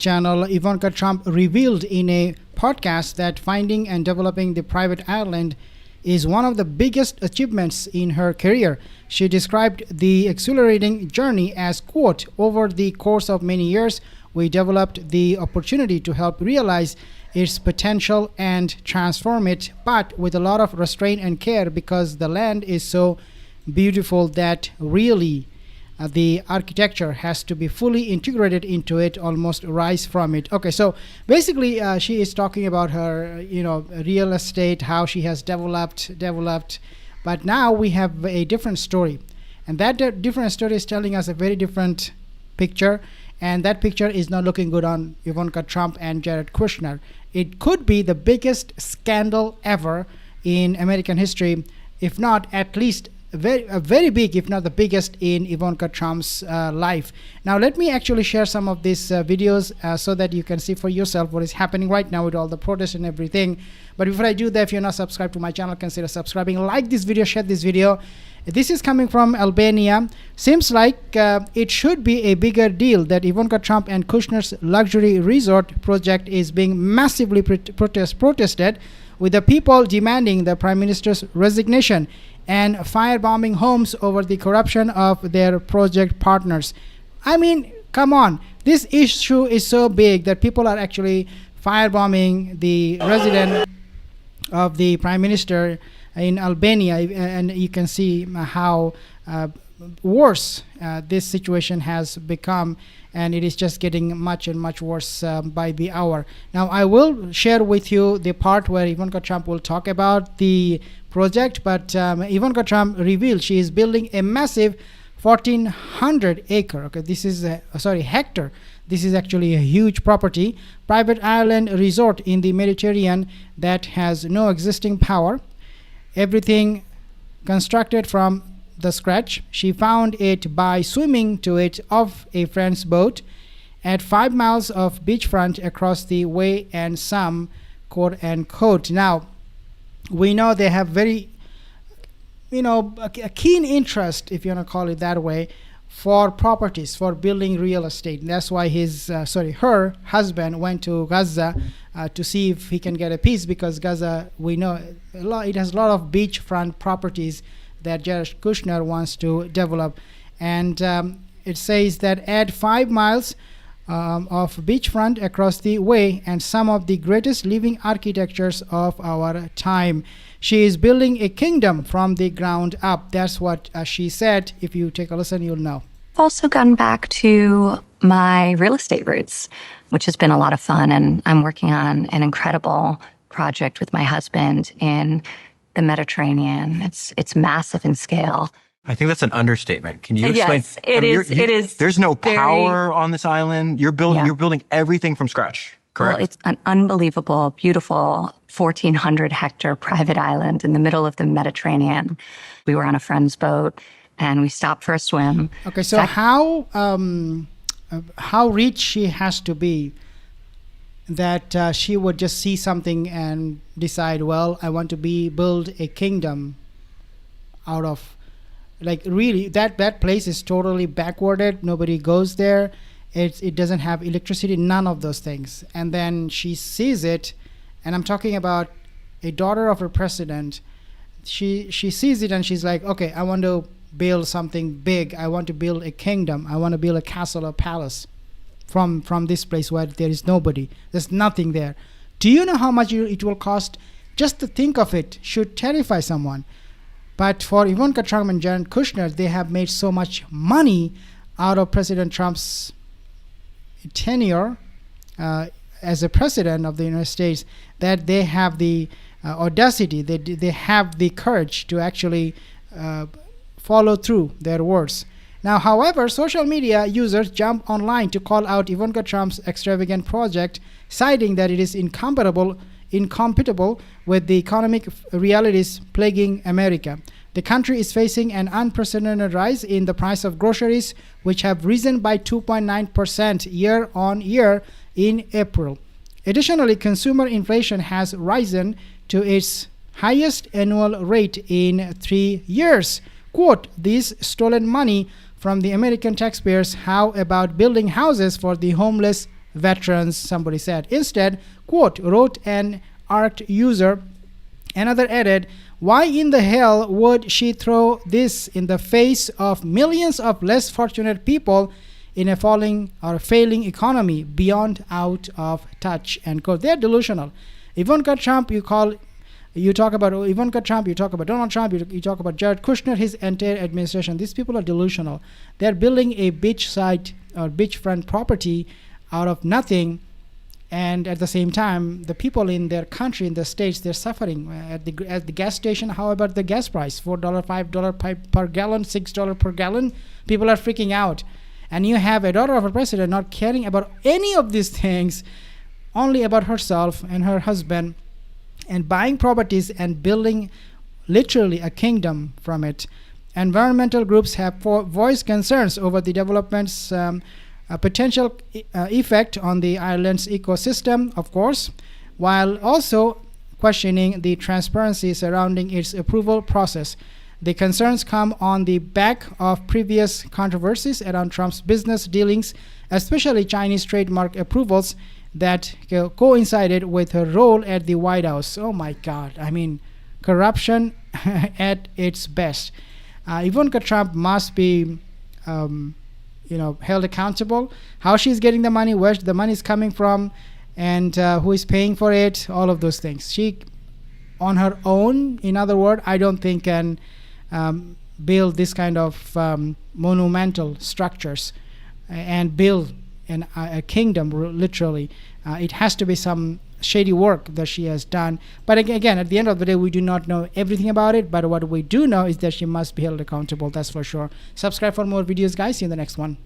channel, Ivanka Trump revealed in a podcast that finding and developing the private island is one of the biggest achievements in her career. She described the exhilarating journey as, quote, over the course of many years, we developed the opportunity to help realize its potential and transform it, but with a lot of restraint and care because the land is so beautiful that really the architecture has to be fully integrated into it, almost rise from it. Okay, so basically she is talking about her, real estate, how she has developed, but now we have a different story. And that different story is telling us a very different picture. And that picture is not looking good on Ivanka Trump and Jared Kushner. It could be the biggest scandal ever in American history, if not at least very big, if not the biggest in Ivanka Trump's life. Now, let me actually share some of these videos so that you can see for yourself what is happening right now with all the protests and everything. But before I do that, if you're not subscribed to my channel, consider subscribing. Like this video, share this video. This is coming from Albania. Seems like it should be a bigger deal that Ivanka Trump and Kushner's luxury resort project is being massively protested, with the people demanding the Prime Minister's resignation and firebombing homes over the corruption of their project partners. I mean, come on. This issue is so big that people are actually firebombing the resident of the Prime Minister in Albania, and you can see how worse this situation has become, and it is just getting much and much worse by the hour. Now, I will share with you the part where Ivanka Trump will talk about the project, but Ivanka Trump revealed she is building a massive 1,400 acre, okay, this is hectare. This is actually a huge property, private island resort in the Mediterranean that has no existing power. Everything constructed from the scratch. She found it by swimming to it off a friend's boat at 5 miles of beachfront across the way, and some quote unquote. Now, we know they have very, a keen interest, if you want to call it that way, for properties, for building real estate. And that's why her husband went to Gaza to see if he can get a piece, because Gaza, we know, it has a lot of beachfront properties that Jared Kushner wants to develop. And it says that add 5 miles of beachfront across the way and some of the greatest living architectures of our time. She is building a kingdom from the ground up. That's what she said. If you take a listen, you'll know. I've also gone back to my real estate roots, which has been a lot of fun. And I'm working on an incredible project with my husband in the Mediterranean. It's massive in scale. I think that's an understatement. Can you explain? Yes, it is. There's no power on this island. You're building everything from scratch, correct? Well, it's an unbelievable, beautiful 1,400 hectare private island in the middle of the Mediterranean. We were on a friend's boat and we stopped for a swim. Okay, so how rich she has to be that she would just see something and decide, well, I want to build a kingdom out of, like, really, that place is totally backwarded. Nobody goes there. It doesn't have electricity, none of those things. And then she sees it, and I'm talking about a daughter of a president. She sees it and she's like, okay, I want to build something big. I want to build a kingdom. I want to build a castle or palace from this place where there is nobody. There's nothing there. Do you know how much it will cost? Just to think of it should terrify someone. But for Ivanka Trump and Jared Kushner, they have made so much money out of President Trump's tenure as a president of the United States that they have the audacity, they have the courage to actually follow through their words. Now, however, social media users jump online to call out Ivanka Trump's extravagant project, citing that it is incompatible with the economic realities plaguing America. The country is facing an unprecedented rise in the price of groceries, which have risen by 2.9% year on year in April. Additionally, consumer inflation has risen to its highest annual rate in 3 years. Quote, this stolen money from the American taxpayers, how about building houses for the homeless veterans, somebody said. Instead, quote, wrote an art user. Another added, why in the hell would she throw this in the face of millions of less fortunate people in a falling or failing economy beyond out of touch, end quote. They're delusional. Ivanka Trump, you talk about Ivanka Trump, you talk about Donald Trump, you talk about Jared Kushner, his entire administration. These people are delusional. They're building a beachside or beachfront property out of nothing, and at the same time, the people in their country, in the states, they're suffering. At the gas station, how about the gas price? $4, $5 per gallon, $6 per gallon. People are freaking out. And you have a daughter of a president not caring about any of these things, only about herself and her husband, and buying properties and building literally a kingdom from it. Environmental groups have voiced concerns over the development's potential effect on the island's ecosystem, of course, while also questioning the transparency surrounding its approval process. The concerns come on the back of previous controversies around Trump's business dealings, especially Chinese trademark approvals that coincided with her role at the White House. Oh my God. I mean, corruption at its best. Ivanka Trump must be held accountable. How she's getting the money, where the money is coming from, and who is paying for it, all of those things. She, on her own, in other words, I don't think can build this kind of monumental structures and build a kingdom, literally. It has to be some shady work that she has done. But again, at the end of the day, we do not know everything about it. But what we do know is that she must be held accountable. That's for sure. Subscribe for more videos, guys. See you in the next one.